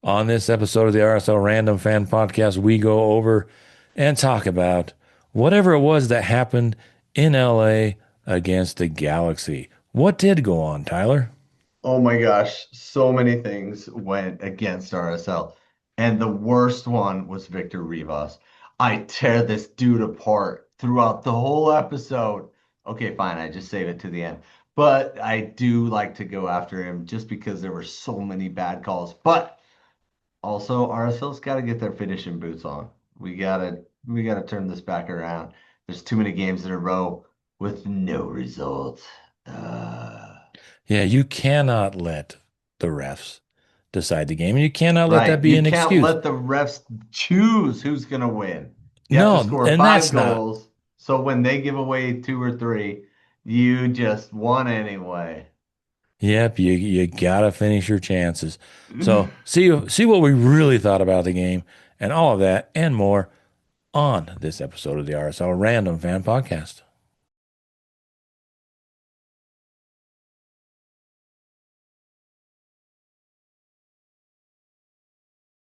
On this episode of the RSL Random Fan Podcast, we go over and talk about whatever it was that happened in LA against the Galaxy. What did go on, Tyler? Oh my gosh, so many things went against RSL. And the worst one was Victor Rivas. I tear this dude apart throughout the whole episode. Okay, fine, I just save it to the end. But I do like to go after him just because there were so many bad calls. But also RSL's got to get their finishing boots on. We gotta turn this back around. There's too many games in a row with no result. Uh, Yeah, you cannot let the refs decide the game, and you cannot let that Right. be You an can't excuse. let the refs choose who's going to win. You have to No, score and five that's not. goals. So when they give away two or three, you just won anyway. Yep, you gotta finish your chances. So see what we really thought about the game and all of that and more on this episode of the RSL Random Fan Podcast.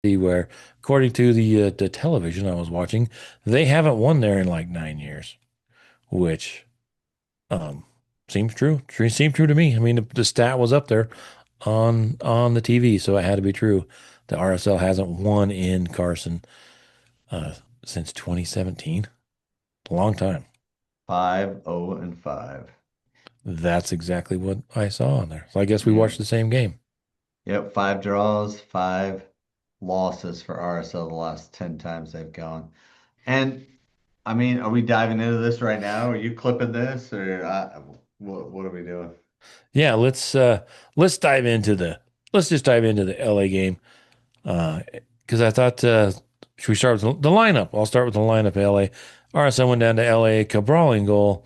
See where, according to the television I was watching, they haven't won there in like 9 years, which um seems true. Seemed true to me. I mean, the stat was up there on the TV, so it had to be true. The RSL hasn't won in Carson uh, since 2017. A long time. 5-0-5. That's exactly what I saw on there. So I guess we Yeah. watched the same game. Yep. Five draws, five losses for RSL the last 10 times they've gone. And I mean, are we diving into this right now? Are you clipping this or what are we doing? Yeah, let's dive into the let's just dive into the LA game. Because I thought, should we start with the lineup? I'll start with the lineup. LA. RSL went down to LA, Cabral in goal,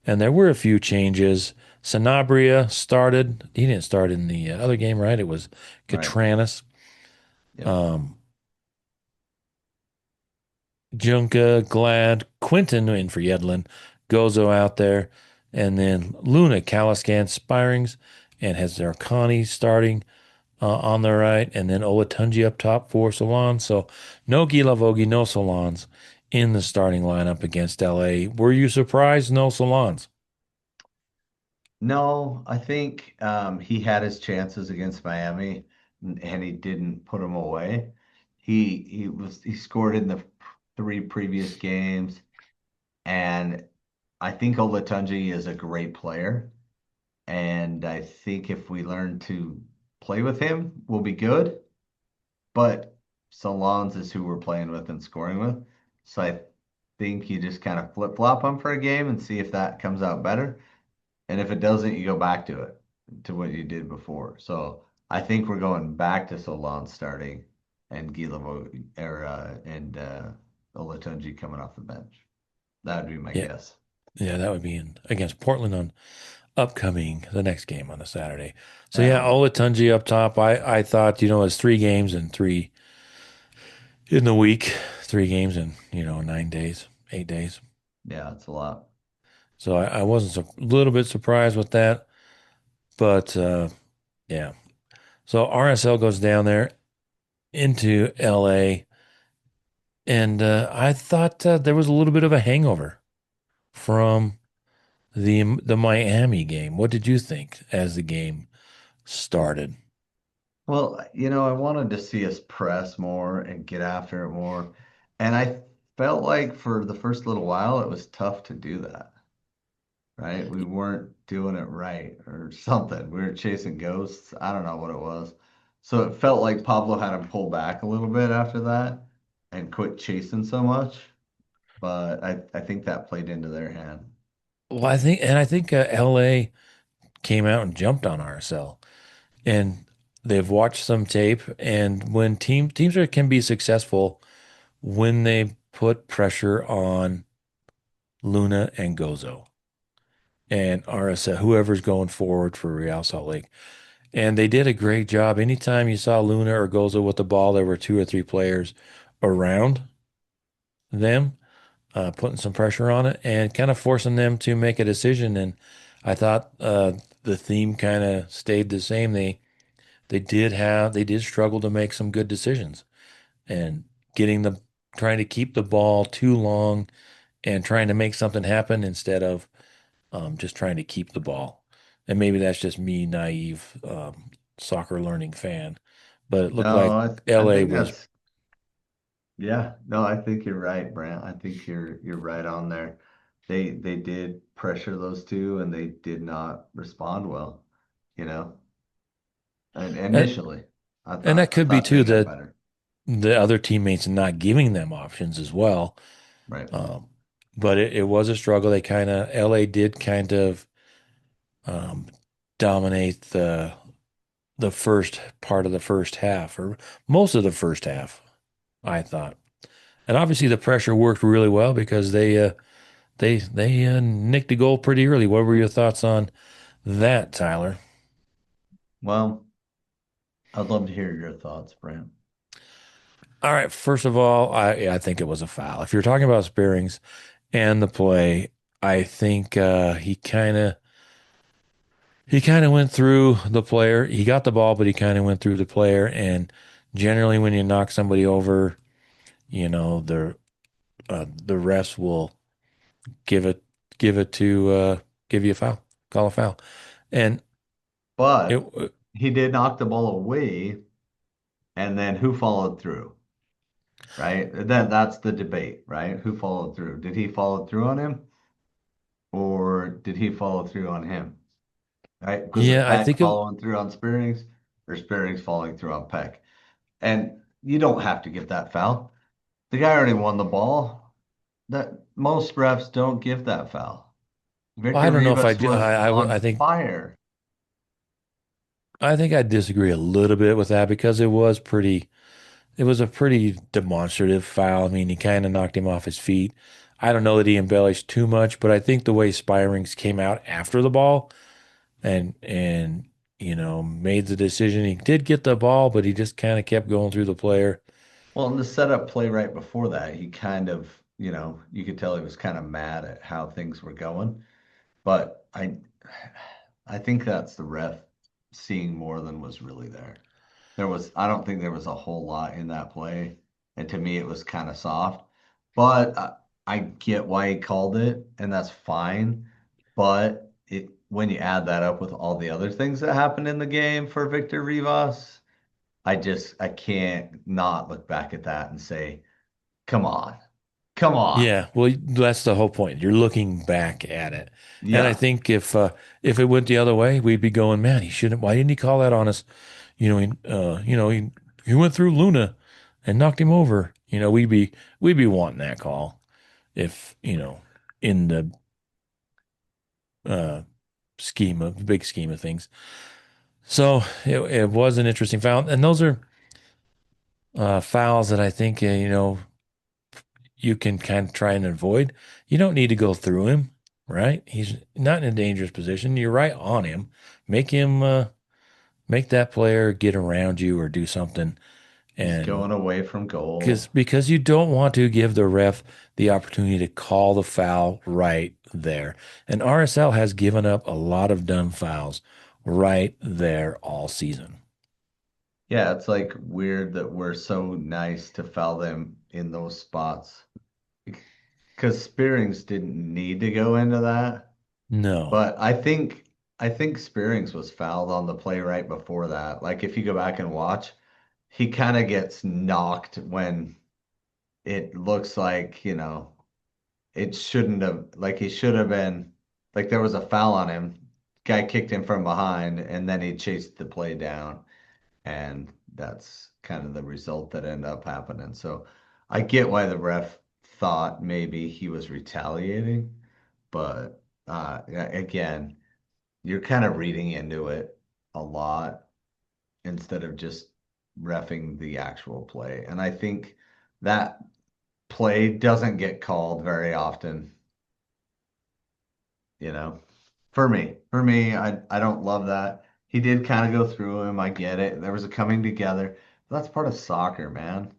and there were a few changes. Sanabria started. He didn't start in the other game, right? It was Right. Catranis. Yep. Um, Junka, Glad, Quinton in for Yedlin, Gozo out there, and then Luna, Caliscan, Spirings, and has Zarkani starting on the right, and then Olatunji up top for Solans. So no Gila Vogie, no Solans in the starting lineup against LA. Were you surprised? No Solans. No, I think he had his chances against Miami and he didn't put them away. He scored in the three previous games, and I think Olatunji is a great player. And I think if we learn to play with him, we'll be good. But Solans is who we're playing with and scoring with. So I think you just kind of flip-flop him for a game and see if that comes out better. And if it doesn't, you go back to it, to what you did before. So I think we're going back to Solon starting and Guillermo and Olatunji coming off the bench. That would be my Yeah, guess. yeah, that would be against Portland on upcoming the next game on a Saturday. So At yeah, home. Olatunji up top. I thought it's 3 games and three in the week, 3 games in 9 days, 8 days. Yeah, it's a lot. So I wasn't a little bit surprised with that, but yeah. So RSL goes down there into LA, and I thought there was a little bit of a hangover from the Miami game. What did you think as the game started? Well, I wanted to see us press more and get after it more. And I felt like for the first little while, it was tough to do that. Right? We weren't doing it right or something. We were chasing ghosts. I don't know what it was. So it felt like Pablo had to pull back a little bit after that and quit chasing so much. But I think that played into their hand. Well, I think LA came out and jumped on RSL, and they've watched some tape. And when can be successful when they put pressure on Luna and Gozo and RSL, whoever's going forward for Real Salt Lake. And they did a great job. Anytime you saw Luna or Gozo with the ball, there were two or three players around them, putting some pressure on it and kind of forcing them to make a decision. And I thought the theme kind of stayed the same. they did struggle to make some good decisions and getting the trying to keep the ball too long and trying to make something happen instead of just trying to keep the ball. And maybe that's just me, naive soccer learning fan, but it looked No, like I LA think was. that's yeah. No, I think you're right, Brant. I think you're right on there. They did pressure those two, and they did not respond well. You know, and and, initially, and that I could be thought they too got that better. the other teammates not giving them options as well. Right. Um, but it was a struggle. They kind of LA did kind of um, dominate the first part of the first half or most of the first half, I thought. And obviously the pressure worked really well because they nicked a goal pretty early. What were your thoughts on that, Tyler? Well, I'd love to hear your thoughts, Brant. All right, first of all, I think it was a foul. If you're talking about Spearings and the play, I think he kind of went through the player. He got the ball, but he kind of went through the player. And generally, when you knock somebody over, you know the refs will give it give it to give you a foul, call a foul, and it But he did knock the ball away, and then who followed through? Right? That's the debate, right? Who followed through? Did he follow through on him, or did he follow through on him? Right? Was it yeah, I Peck think it. following through on Spearings, or Spearings following through on Peck? And you don't have to give that foul. The guy already won the ball. That most refs don't give that foul. I Victor don't know if I Rivas do. was on I think fire. I disagree a little bit with that because it was pretty. It was a pretty demonstrative foul. I mean, he kind of knocked him off his feet. I don't know that he embellished too much, but I think the way Spirings came out after the ball and made the decision. He did get the ball, but he just kind of kept going through the player. Well, in the setup play right before that, he kind of, you could tell he was kind of mad at how things were going. But I think that's the ref seeing more than was really there. I don't think there was a whole lot in that play. And to me, it was kind of soft. But I get why he called it, and that's fine. But when you add that up with all the other things that happened in the game for Victor Rivas, I can't not look back at that and say, come on, come on. Yeah, well, that's the whole point. You're looking back at it, and I Yeah, think if it went the other way, we'd be going, man, he shouldn't. Why didn't he call that on us? He went through Luna and knocked him over. We'd be wanting that call if in the uh, big scheme of things. So it was an interesting foul, and those are fouls that I think you can kind of try and avoid. You don't need to go through him, right? He's not in a dangerous position. You're right on him. Make him make that player get around you or do something, he's and going away from goal. because you don't want to give the ref the opportunity to call the foul right there. And RSL has given up a lot of dumb fouls right there all season. Yeah, it's like weird that we're so nice to foul them in those spots because Spearings didn't need to go into that. No. But I think Spearings was fouled on the play right before that. Like if you go back and watch, he kind of gets knocked when it looks like, it shouldn't have like he should have been like there was a foul on him. Guy kicked him from behind and then he chased the play down and that's kind of the result that ended up happening. So I get why the ref thought maybe he was retaliating, but yeah, again, you're kind of reading into it a lot instead of just refing the actual play. And I think that play doesn't get called very often, you know. For me, I don't love that. He did kind of go through him. I get it. There was a coming together. But that's part of soccer, man.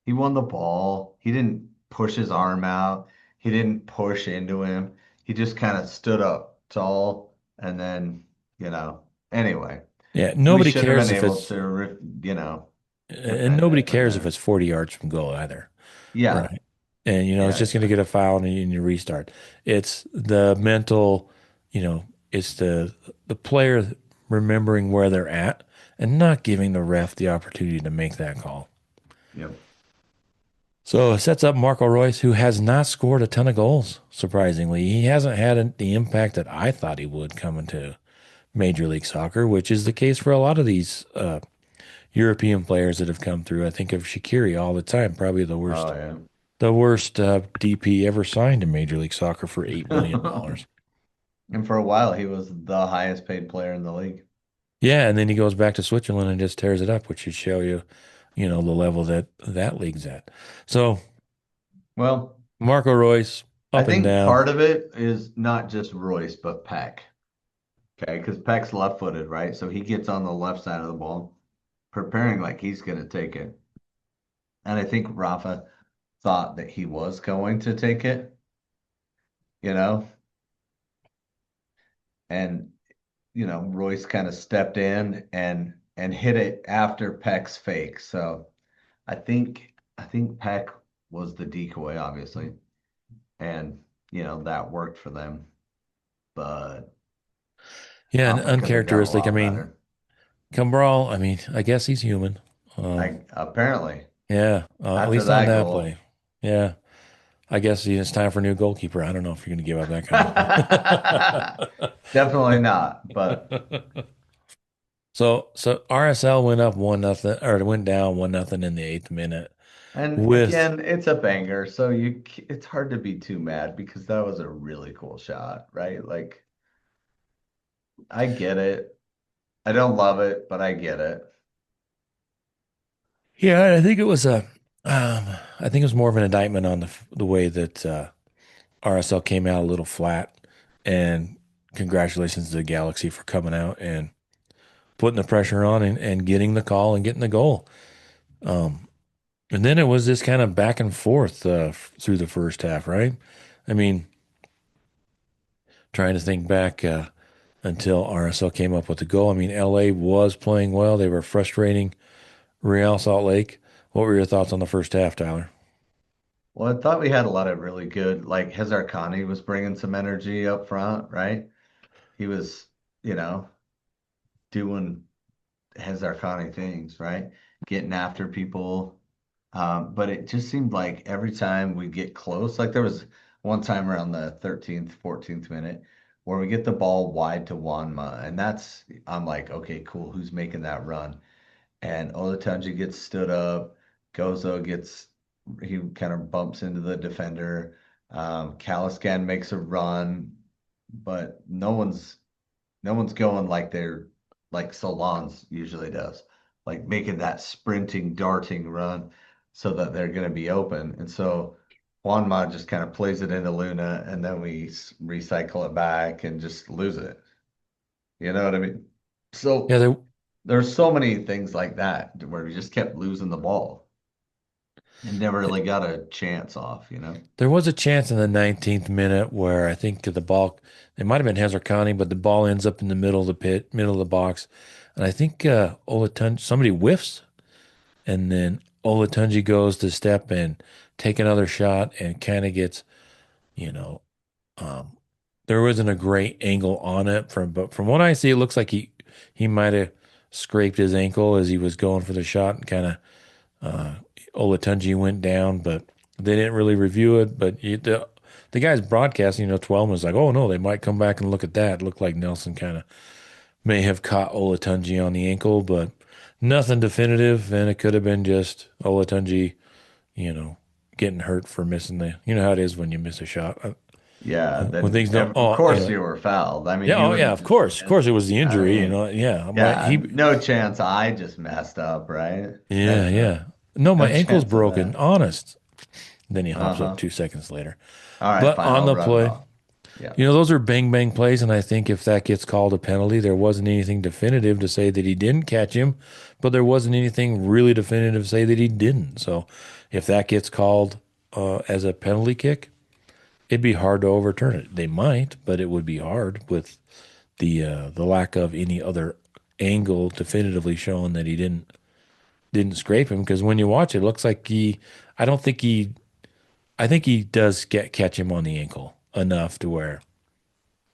He won the ball. He didn't push his arm out. He didn't push into him. He just kind of stood up tall and then, anyway. Yeah, We nobody should have been cares if able it's to, and defend nobody it, but cares if then, it's 40 yards from goal either. yeah, Right. And it's yeah, just going to get a exactly. foul and you restart. It's the mental, it's the player remembering where they're at and not giving the ref the opportunity to make that call. Yep. So it sets up Marco Royce, who has not scored a ton of goals, surprisingly. He hasn't had the impact that I thought he would coming to Major League Soccer, which is the case for a lot of these European players that have come through. I think of Shaqiri all the time, probably Oh, yeah. the worst DP ever signed in Major League Soccer for $8 million. And for a while, he was the highest paid player in the league. Yeah, and then he goes back to Switzerland and just tears it up, which should show you, the level that that league's at. So Well, Marco Royce, I up and think down. part of it is not just Royce, but Peck. Okay, because Peck's left-footed, right? So he gets on the left side of the ball, preparing like he's going to take it. And I think Rafa thought that he was going to take it, you know, and Royce kind of stepped in and hit it after Peck's fake. So I think Peck was the decoy, obviously, and that worked for them. But Yeah, and Rafa could have done a uncharacteristic. I lot mean, better. Cabral, I mean, I guess he's human. I apparently Yeah, at after least on that that play. goal. Yeah, I guess it's time for a new goalkeeper. I don't know if you're going to give up that kind Definitely not, but of. So RSL went up 1-0, or it went down 1-0 in the eighth minute and with again, it's a banger, so it's hard to be too mad because that was a really cool shot, right? Like I get it. I don't love it, but I get it. yeah, I think it was I think it was more of an indictment on the way that RSL came out a little flat. And congratulations to the Galaxy for coming out and putting the pressure on and getting the call and getting the goal. Um, and then it was this kind of back and forth through the first half, right? I mean, trying to think back until RSL came up with the goal. I mean, LA was playing well. They were frustrating Real Salt Lake. What were your thoughts on the first half, Tyler? Well, I thought we had a lot of really good, like Hazarkani was bringing some energy up front, right? He was, you know, doing Hazarkani things, right? Getting after people. But it just seemed like every time we get close, like there was one time around the 13th, 14th minute where we get the ball wide to Wanma, and I'm like, okay, cool, who's making that run? And Olatunji gets stood up. Gozo he kind of bumps into the defender. Caliscan makes a run, but no one's going like like Solans usually does, like making that sprinting, darting run so that they're going to be open. And so Juanma just kind of plays it into Luna, and then we recycle it back and just lose it. You know what I mean? Yeah, So there's so many things like that where we just kept losing the ball and never really got a chance off. there was a chance in the 19th minute where I think the ball, it might have been Hazard, but the ball ends up in the middle of the pit, middle of the box. And I think somebody whiffs, and then Olatunji goes to step and take another shot and kind of gets, you know, um, there wasn't a great angle on it but from what I see, it looks like he might have scraped his ankle as he was going for the shot and kind of uh, Olatunji went down, but they didn't really review it. But the guys broadcasting, Twelve was like, "Oh no, they might come back and look at that." It looked like Nelson kind of may have caught Olatunji on the ankle, but nothing definitive, and it could have been just Olatunji, you know, getting hurt for missing the. You know how it is when you miss a shot. Yeah, When then things don't. of Oh, course you were fouled. I mean, yeah, you oh yeah, wouldn't of just course, of miss. course, it was the I injury. mean, Yeah, yeah, he. no chance I just messed up, right? Yeah, yeah. No, my No ankle's chance of broken. that. Honest. Then he hops up Uh-huh. 2 seconds later. All right, But fine, on I'll the rub it play, off. Yeah. those are bang bang plays, and I think if that gets called a penalty, there wasn't anything definitive to say that he didn't catch him, but there wasn't anything really definitive to say that he didn't. So if that gets called as a penalty kick, it'd be hard to overturn it. They might, but it would be hard with the lack of any other. angle definitively showing that he didn't scrape him because when you watch it, it looks like I don't think he I think he does catch him on the ankle enough to where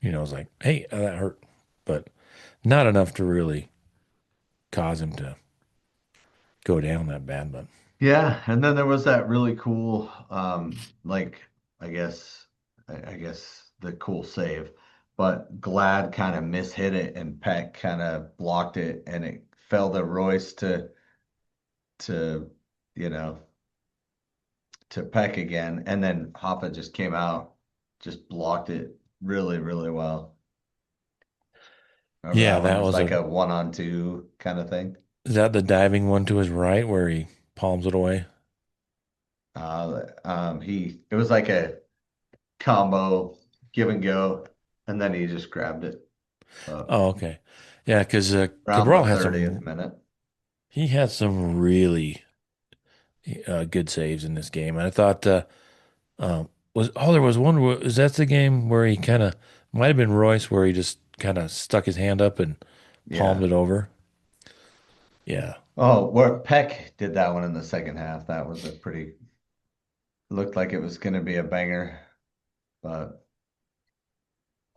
it's like, hey, that hurt, but not enough to really cause him to go down that bad. But Yeah, and then there was that really cool, like I guess, I guess the cool save, but Glad kind of mishit it, and Peck kind of blocked it, and it fell to Royce to you know to Peck again, and then Hoffa just came out, just blocked it really, really well. Remember yeah, that one? It that was was like a a 1-on-2 kind of thing. is that the diving one to his right where he palms it away? It was like a combo, give and go, and then he just grabbed it. Oh, okay, yeah, because Around the Cabral 30th minute. he had some really good saves in this game, and I thought there was one is that the game where he kind of might have been Royce where he just kind of stuck his hand up and palmed Yeah. it over. Yeah, Oh, where Peck did that one in the second half. That was a pretty, looked like it was going to be a banger, but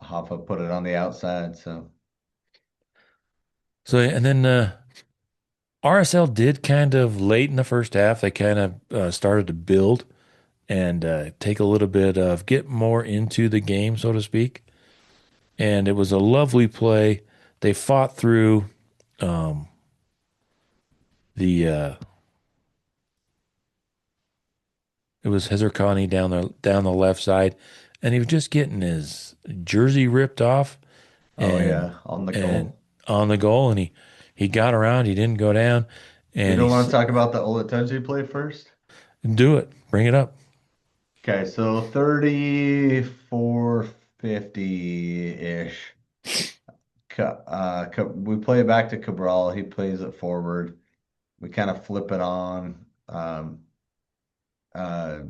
Hoffa put it on the outside. So, so and then RSL did kind of late in the first half. They kind of started to build and take a little bit of get more into the game, so to speak. And it was a lovely play. They fought through um, the it was Hezarkhani down the left side, and he was just getting his jersey ripped off oh and yeah, on the and goal. on the goal, and he got around. He didn't go down, We and don't want to talk about the Olatunji play first. do it, bring it up. Okay, so 34-50-ish. We play it back to Cabral. He plays it forward. We kind of flip it on. Uh,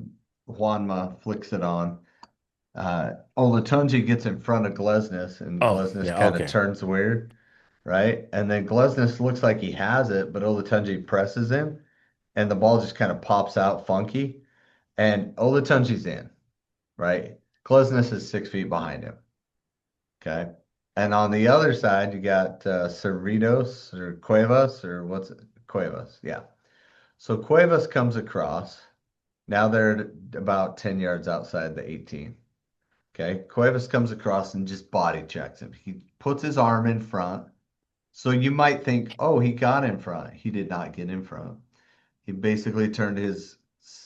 Juanma flicks it on. Olatunji gets in front of Glesnes, and Oh Glesnes yeah, kind of okay. turns weird, right? And then Glesnes looks like he has it, but Olatunji presses him, and the ball just kind of pops out funky. And Olatunji's in, right? Glesnes is 6 feet behind him. Okay. And on the other side, you got Cerritos or Cuevas or what's it? Cuevas. Yeah. So Cuevas comes across. Now they're about 10 yards outside the 18. Okay. Cuevas comes across and just body checks him. He puts his arm in front. So you might think, oh, he got in front. He did not get in front. He basically turned his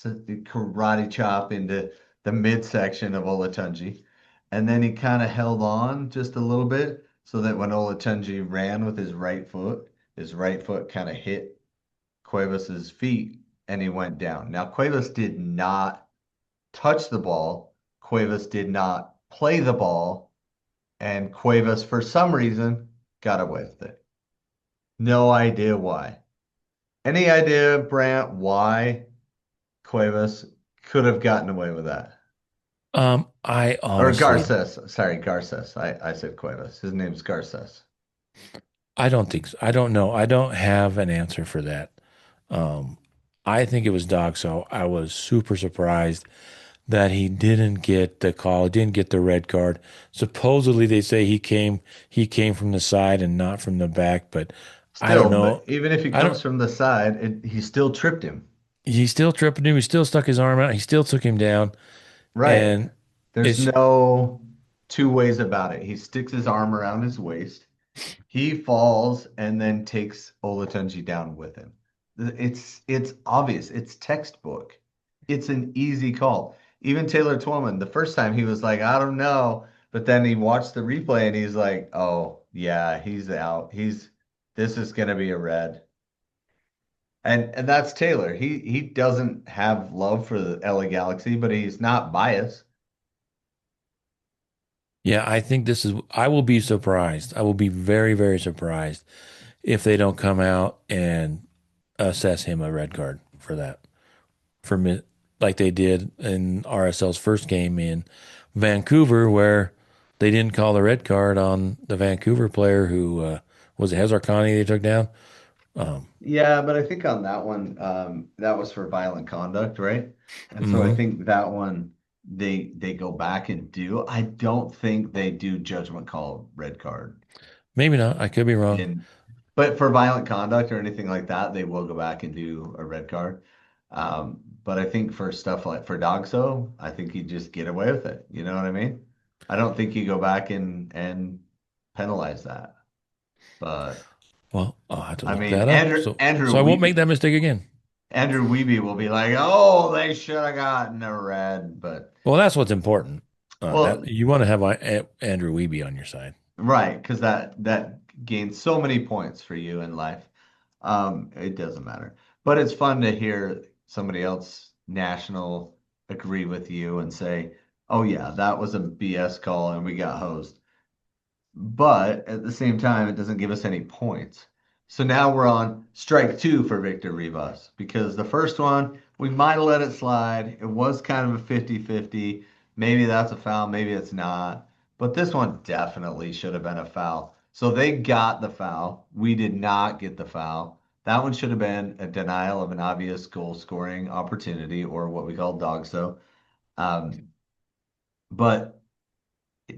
karate chop into the midsection of Olatunji. And then he kind of held on just a little bit so that when Olatunji ran with his right foot kind of hit Cuevas's feet and he went down. Now, Cuevas did not touch the ball. Cuevas did not play the ball. And Cuevas, for some reason, got away with it. No idea why. Any idea, Brant, why Cuevas could have gotten away with that? I Or honestly, Garces. Sorry, Garces. I said Cuevas. His name's Garces. I don't think so. I don't know. I don't have an answer for that. Um, I think it was DOGSO. I was super surprised that he didn't get the call, didn't get the red card. Supposedly they say he came from the side and not from the back, but I don't Still, but know. even if he I don't comes from the side, he still tripped him. he still tripping him, he still stuck his arm out, he still took him down, Right. and There's it's no two ways about it. He sticks his arm around his waist. He falls and then takes Olatunji down with him. It's obvious. It's textbook. It's an easy call. Even Taylor Twellman, the first time he was like, I don't know. But then he watched the replay and he's like, oh yeah, he's out. This is gonna be a red. And that's Taylor. He doesn't have love for the LA Galaxy, but he's not biased. yeah, I think this is I will be surprised. I will be very, very surprised if they don't come out and assess him a red card for that. For me, like they did in RSL's first game in Vancouver, where they didn't call the red card on the Vancouver player who Was it Hazarkani they took down? Um, Yeah, but I think on that one, that was for violent conduct, right? And so I mhm. think that one they go back and do. I don't think they do judgment call red card Maybe not. I could be wrong. in, but for violent conduct or anything like that, they will go back and do a red card. But I think for stuff like for DOGSO, I think you just get away with it. You know what I mean? I don't think you go back and penalize that. But Well, I'll have to I look mean, that up. So I won't make that mistake again. Andrew Wiebe will be like, "Oh, they should have gotten a red," but Well, that's what's important. well, That you want to have Andrew Wiebe on your side. right, because that gains so many points for you in life. It doesn't matter, but it's fun to hear somebody else national agree with you and say, "Oh yeah, that was a BS call and we got hosed." But at the same time, it doesn't give us any points. So now we're on strike two for Victor Rivas because the first one, we might have let it slide. It was kind of a 50-50. Maybe that's a foul, maybe it's not. But this one definitely should have been a foul. So they got the foul. We did not get the foul. That one should have been a denial of an obvious goal scoring opportunity or what we call DOGSO. Um, but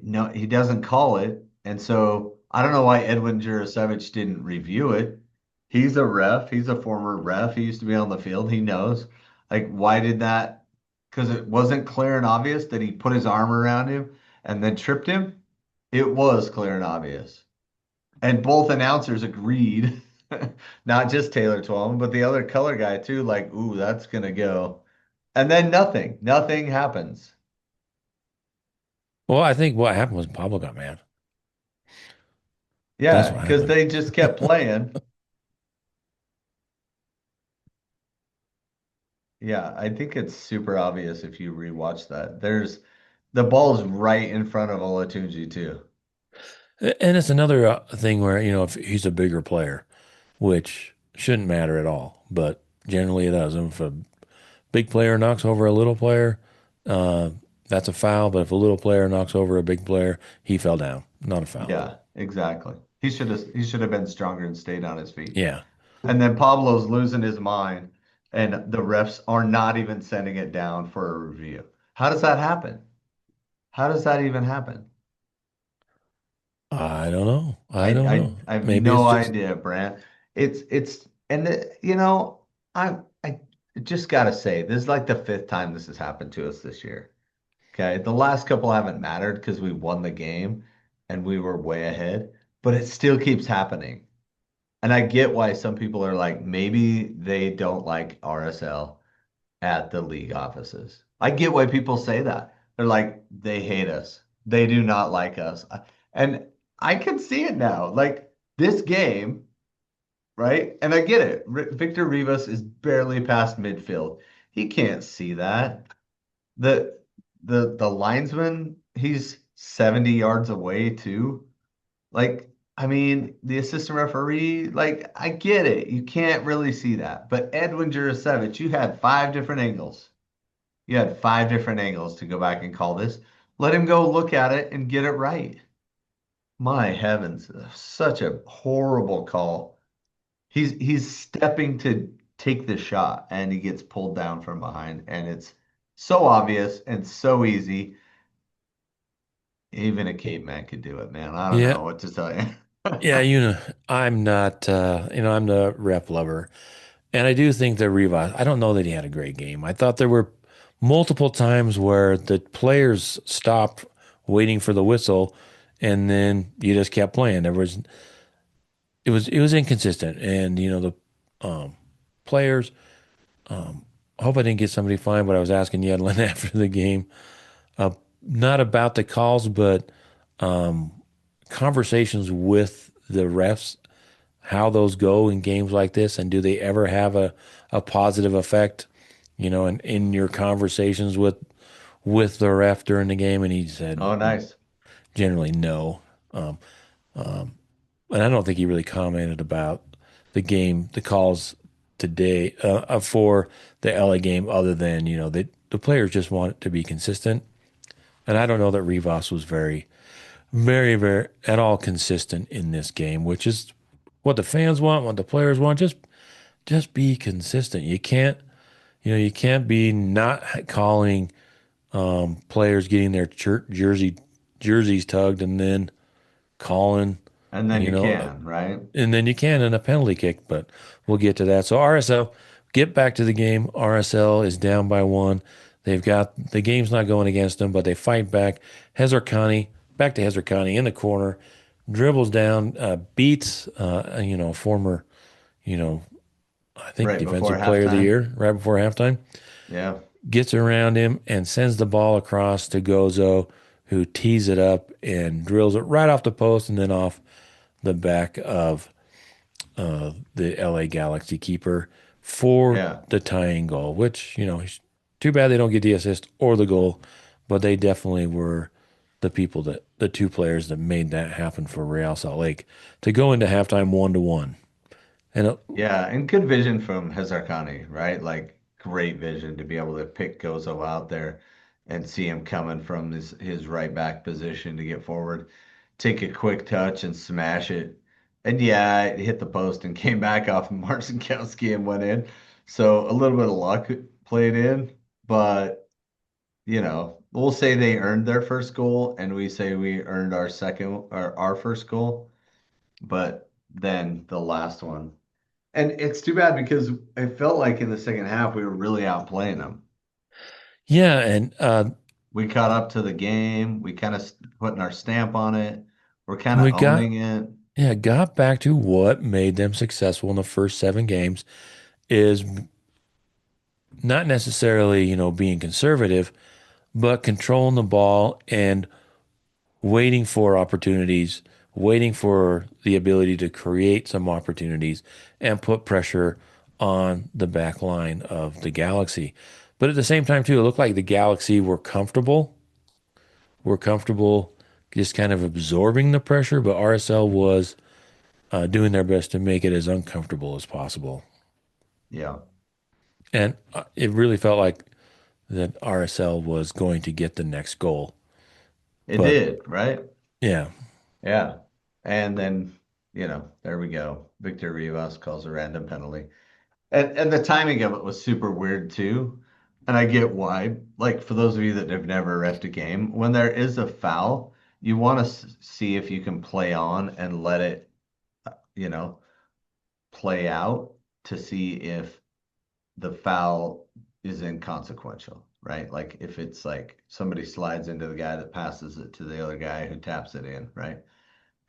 no, he doesn't call it. And so I don't know why Edwin Jurasevich didn't review it. He's a ref. He's a former ref. He used to be on the field. He knows. Like, why did that? Because it wasn't clear and obvious that he put his arm around him and then tripped him. It was clear and obvious. And both announcers agreed, not just Taylor Twellman, but the other color guy too. Like, ooh, that's gonna go. And then nothing happens. Well, I think what happened was Pablo got mad. That's Yeah, what because happened. they just kept playing. Yeah, I think it's super obvious if you rewatch that. There's the ball's right in front of Olatunji too. And it's another thing where, if he's a bigger player, which shouldn't matter at all, but generally it does. And if a big player knocks over a little player, uh, that's a foul. But if a little player knocks over a big player, he fell down. Not a foul. Yeah, exactly. He should have been stronger and stayed on his feet. Yeah. And then Pablo's losing his mind, and the refs are not even sending it down for a review. How does that happen? How does that even happen? I don't know. I I don't I, know. I have Maybe it's no just, idea, Brant. It's and I just gotta say this is like the fifth time this has happened to us this year. Okay, the last couple haven't mattered because we won the game and we were way ahead, but it still keeps happening. And I get why some people are like, maybe they don't like RSL at the league offices. I get why people say that. They're like, they hate us. They do not like us. And I can see it now. Like this game, right? And I get it. Victor Rivas is barely past midfield. He can't see that. The the linesman, he's 70 yards away too. Like, I mean, the assistant referee, like, I get it. You can't really see that. But Edwin Jurasevich, you had five different angles. You had five different angles to go back and call this. Let him go look at it and get it right. My heavens, such a horrible call. He's stepping to take the shot and he gets pulled down from behind. And it's so obvious and so easy. Even a caveman could do it, man. I don't yeah. know what to tell you. Yeah. I'm not, I'm the rep lover. And I do think that Rivas, I don't know that he had a great game. I thought there were multiple times where the players stopped waiting for the whistle and then you just kept playing. It was inconsistent. And, players, I hope I didn't get somebody fined, but I was asking Yedlin after the game, uh, not about the calls, but conversations with the refs, how those go in games like this, and do they ever have a positive effect, in your conversations with the ref during the game? And he said Oh, nice. generally no. Um, and I don't think he really commented about the game, the calls today for the LA game, other than the players just want it to be consistent. And I don't know that Rivas was very, very, very at all consistent in this game, which is what the fans want, what the players want. Just be consistent. You can't be not calling players getting their jerseys tugged and then calling, And then you you know, can, right? and then you can in a penalty kick, but we'll get to that. So RSL, get back to the game. RSL is down by one. They've got the game's not going against them, but they fight back. Hezarkhani, back to Hezarkhani in the corner, dribbles down, beats, former, you know, I think Right before defensive player of the halftime. year right before halftime, Yeah. gets around him and sends the ball across to Gozo, who tees it up and drills it right off the post and then off the back of the LA Galaxy keeper for Yeah. the tying goal, which, too bad they don't get the assist or the goal, but they definitely were the two players that made that happen for Real Salt Lake to go into halftime 1-1. And Yeah, and good vision from Hezarkhani, right? Like great vision to be able to pick Gozo out there and see him coming from his right back position to get forward, take a quick touch and smash it. And yeah, it hit the post and came back off of Marcinkowski and went in. So a little bit of luck played in, but we'll say they earned their first goal and we say we earned our second or our first goal, but then the last one. And it's too bad because it felt like in the second half we were really outplaying them. yeah, and We caught up to the game. We kind of putting our stamp on it. We're kind of we got owning it. yeah, got back to what made them successful in the first 7 games is not necessarily, being conservative, but controlling the ball and waiting for opportunities, waiting for the ability to create some opportunities and put pressure on the back line of the Galaxy. But at the same time, too, it looked like the Galaxy were comfortable just kind of absorbing the pressure, but RSL was doing their best to make it as uncomfortable as possible. Yeah, And it really felt like that RSL was going to get the next goal. it But did, right? yeah, Yeah. And then, there we go. Victor Rivas calls a random penalty. And the timing of it was super weird too. And I get why. Like for those of you that have never refed a game, when there is a foul, you want to see if you can play on and let it, you know, play out to see if the foul is inconsequential, right? Like if it's like somebody slides into the guy that passes it to the other guy who taps it in, right?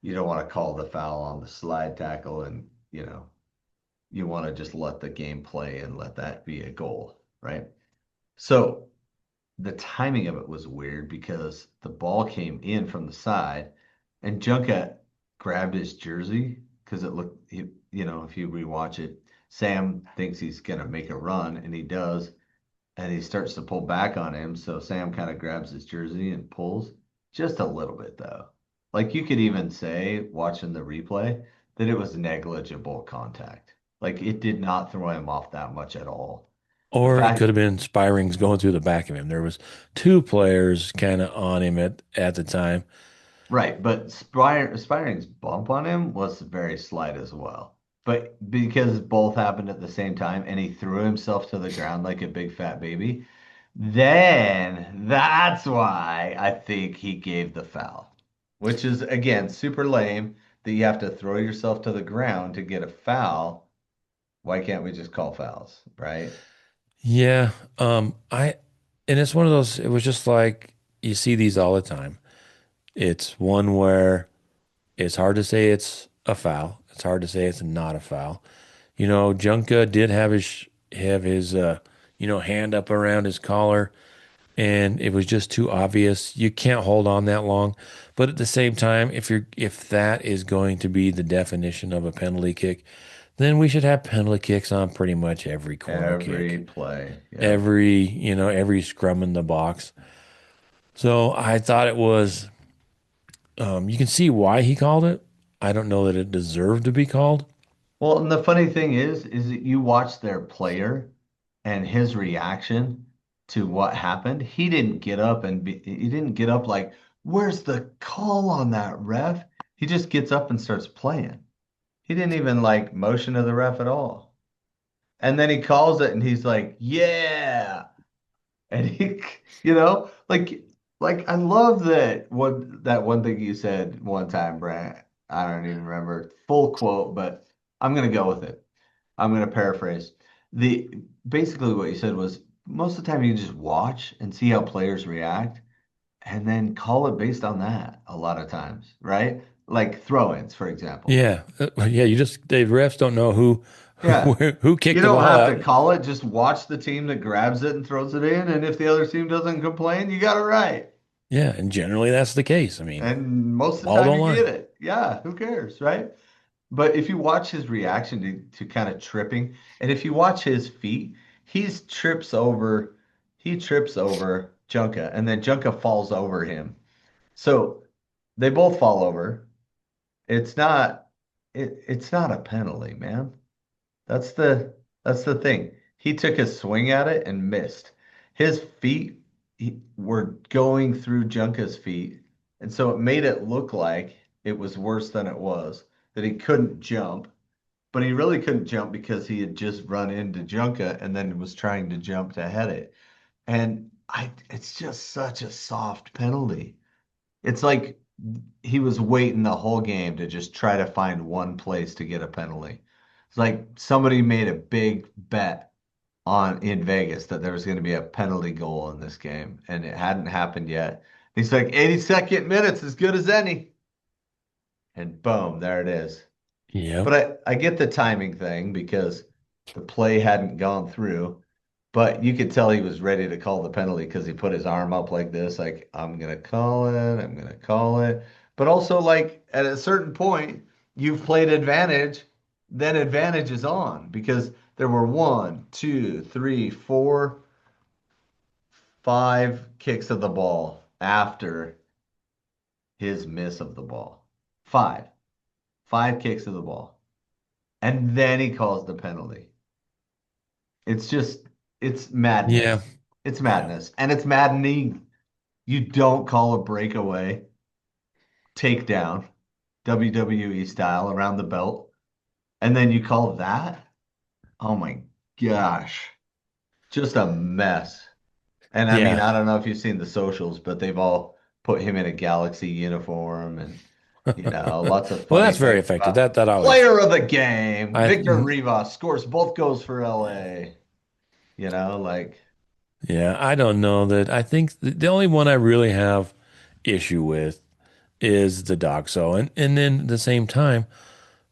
You don't want to call the foul on the slide tackle and, you want to just let the game play and let that be a goal, right? So the timing of it was weird because the ball came in from the side and Junka grabbed his jersey because it looked, if you rewatch it, Sam thinks he's going to make a run and he does. And he starts to pull back on him. So Sam kind of grabs his jersey and pulls just a little bit, though. Like you could even say, watching the replay, that it was negligible contact. Like it did not throw him off that much at all. The or it fact could have been Spirings going through the back of him. There was two players kind of on him at the time. Right, but Spiring's bump on him was very slight as well. But because both happened at the same time and he threw himself to the ground like a big fat baby, then that's why I think he gave the foul. Which is again super lame that you have to throw yourself to the ground to get a foul. Why can't we just call fouls, right? Yeah, and it's one of those. It was just like you see these all the time. It's one where it's hard to say it's a foul. It's hard to say it's not a foul. Junka did have his hand up around his collar, and it was just too obvious. You can't hold on that long. But at the same time, if that is going to be the definition of a penalty kick, then we should have penalty kicks on pretty much every corner Every kick, play. Yep. every scrum in the box. So I thought it was. You can see why he called it. I don't know that it deserved to be called. Well, and the funny thing is that you watch their player and his reaction to what happened. He didn't get up like, where's the call on that ref? He just gets up and starts playing. He didn't even like motion to the ref at all. And then he calls it and he's like, yeah. And he, like I love that one thing you said one time, Brant. I don't even remember full quote, but I'm gonna go with it. I'm gonna paraphrase. The Basically what you said was most of the time you just watch and see how players react and then call it based on that a lot of times, right? Like throw-ins, for example. Yeah, yeah. The refs don't know who Yeah. who You kicked the don't ball have to out. call it, just watch the team that grabs it and throws it in, and if the other team doesn't complain, you got it right. Yeah, and generally that's the case. I mean, And most of the ball time don't you get lie. it. Yeah, who cares, right? But if you watch his reaction to kind of tripping, and if you watch his feet, he's trips over, he trips over Junka, and then Junka falls over him. So they both fall over. It's not it's not a penalty, man. That's the thing. He took a swing at it and missed. His feet were going through Junka's feet, and so it made it look like it was worse than it was, that he couldn't jump, but he really couldn't jump because he had just run into Junka and then was trying to jump to head it. And it's just such a soft penalty. It's like he was waiting the whole game to just try to find one place to get a penalty. It's like somebody made a big bet on in Vegas that there was going to be a penalty goal in this game, and it hadn't happened yet. He's like 82nd minutes, as good as any, and boom, there it is. Yep. But I get the timing thing because the play hadn't gone through, but you could tell he was ready to call the penalty because he put his arm up like this, like, I'm gonna call it, I'm gonna call it. But also, like, at a certain point, you've played advantage, then advantage is on because there were one, two, three, four, five kicks of the ball after his miss of the ball. Five. Five kicks of the ball. And then he calls the penalty. It's just, it's Yeah. madness. It's Yeah. madness. And it's maddening. You don't call a breakaway takedown, WWE style, around the belt, and then you call that? Oh my gosh. Just a mess. And I mean, Yeah. I don't know if you've seen the socials, but they've all put him in a Galaxy uniform and, lots of Well, funny that's very things effective. about That always. player of the game, I Victor Rivas scores both goals for LA. Like, Yeah, I don't know that. I think the only one I really have issue with is the DOGSO. And then at the same time,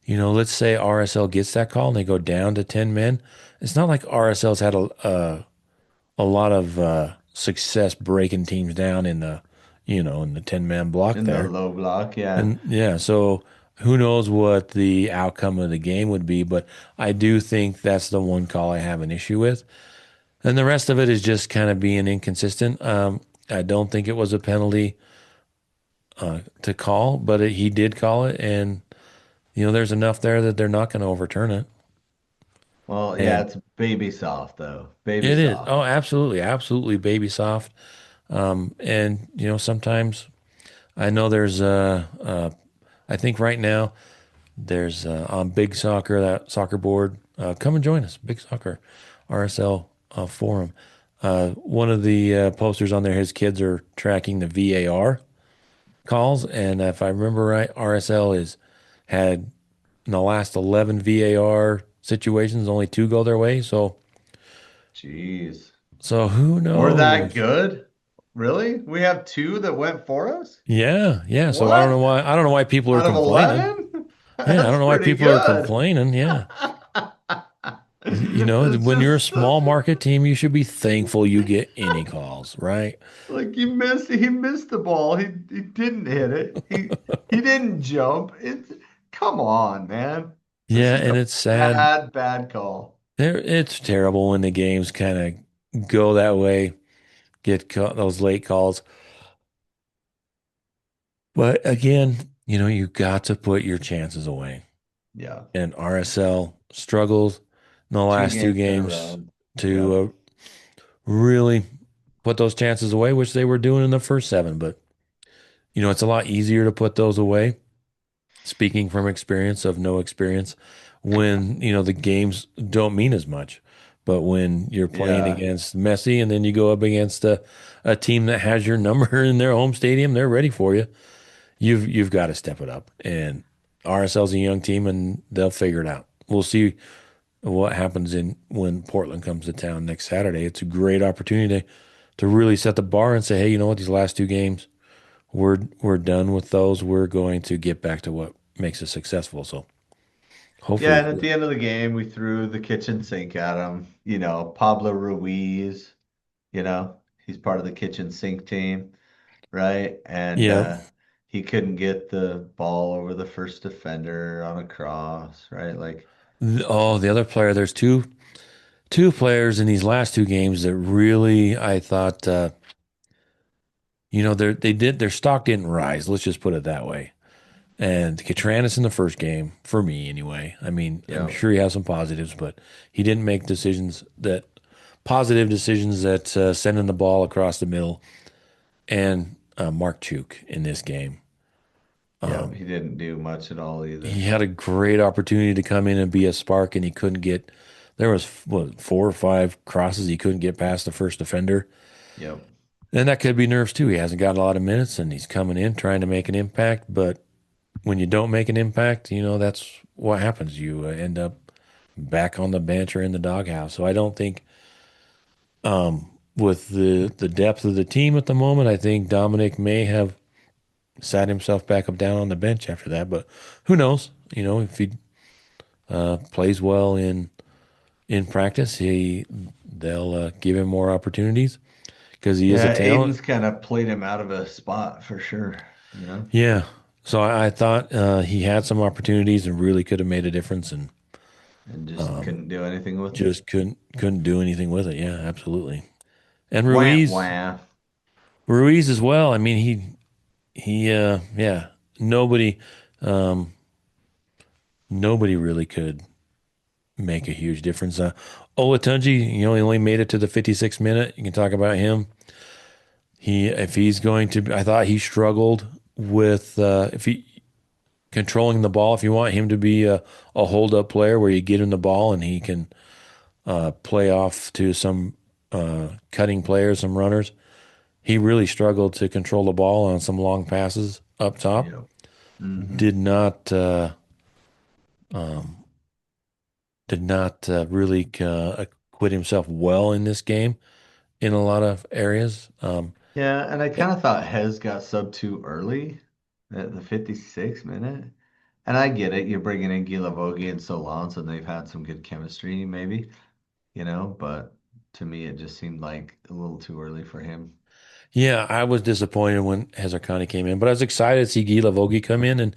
let's say RSL gets that call and they go down to 10 men. It's not like RSL's had a lot of success breaking teams down in the 10-man block in the there. low block, yeah. And yeah, so who knows what the outcome of the game would be, but I do think that's the one call I have an issue with. And the rest of it is just kind of being inconsistent. I don't think it was a penalty to call, but he did call it, and there's enough there that they're not going to overturn it. Well, yeah, And it's baby soft though. Baby it is, soft. oh, absolutely, absolutely, baby soft. And sometimes I know I think right now there's on Big Soccer, that soccer board. Come and join us, Big Soccer, RSL forum. One of the posters on there, his kids are tracking the VAR calls, and if I remember right, RSL is had in the last 11 VAR situations, only two go their way. Jeez. So who We're that knows? good? Really? We have two that went for us? Yeah, yeah. So What? I don't know why people are Out of complaining. 11? Yeah, I That's don't know why pretty people are good. complaining. Yeah. It's When you're a just small such a market team, you should be thankful you get any calls, right? like he missed the ball. He didn't hit it. He didn't jump. Come on, man. This Yeah, is and a it's sad. bad call. It's terrible when the games kind of go that way, those late calls. But again, you got to put your chances away. Yeah. And RSL struggled in the Two last two games in a games row. to Yep. really put those chances away, which they were doing in the first seven. But, it's a lot easier to put those away speaking from experience of no experience, when the games don't mean as much. But when you're playing Yeah. against Messi and then you go up against a team that has your number in their home stadium, they're ready for you. You've got to step it up. And RSL's a young team and they'll figure it out. We'll see what happens in when Portland comes to town next Saturday. It's a great opportunity to really set the bar and say, hey, you know what, these last two games, we're done with those. We're going to get back to what makes us successful. So Yeah, hopefully, and at the end of the game, we threw the kitchen sink at him. Pablo Ruiz, he's part of the kitchen sink team, right? And yeah. he couldn't get the ball over the first defender on a cross, right? Like, Oh, the other player. There's two players in these last two games that really I thought their stock didn't rise. Let's just put it that way. And Catranis in the first game, for me anyway. I mean, I'm yeah, sure he has some positives, but he didn't make positive decisions that sending the ball across the middle. And Mark Chuk in this game. yeah, he didn't do much at all He either. had a great opportunity to come in and be a spark, and he couldn't get. There was what, four or five crosses he couldn't get past the first defender, Yep. and that could be nerves too. He hasn't got a lot of minutes, and he's coming in trying to make an impact. But when you don't make an impact, that's what happens. You end up back on the bench or in the doghouse. So I don't think, with the depth of the team at the moment, I think Dominic may have sat himself back up down on the bench after that. But who knows? If he plays well in practice, they'll give him more opportunities because he is a Yeah, talent. Aiden's kind of played him out of a spot for sure. Yeah. So I thought he had some opportunities and really could have made a difference, and And just couldn't do anything with it. just couldn't do anything with it. Yeah, absolutely. And Wah, Ruiz, wah. Ruiz as well. I mean, yeah, nobody, um, nobody really could make a huge difference. Olatunji, he only made it to the 56th minute. You can talk about him. If he's going to, I thought he struggled with if he controlling the ball. If you want him to be a hold up player where you get him the ball and he can play off to some cutting players, some runners, he really struggled to control the ball on some long passes up top. Yep. Hmm. Did not really acquit himself well in this game in a lot of areas. Yeah, and I Eh, kind of thought Hez got subbed too early at the 56th minute. And I get it. You're bringing in Gilavogi and Solans, and they've had some good chemistry, maybe, but to me, it just seemed like a little too early for him. Yeah, I was disappointed when Hazarkani came in, but I was excited to see Gila Vogie come in, and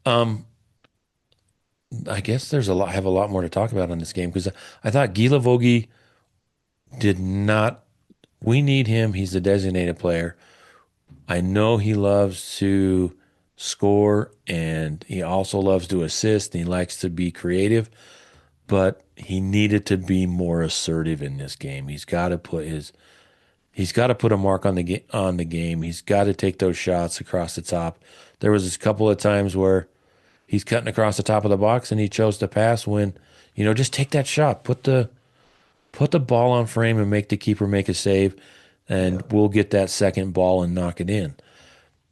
um, I guess have a lot more to talk about on this game because I thought Gila Vogie did not. We need him. He's the designated player. I know he loves to score and he also loves to assist and he likes to be creative, but he needed to be more assertive in this game. He's got to put a mark on the game. He's got to take those shots across the top. There was a couple of times where he's cutting across the top of the box and he chose to pass when, just take that shot. Put the ball on frame and make the keeper make a save and Yeah. we'll get that second ball and knock it in.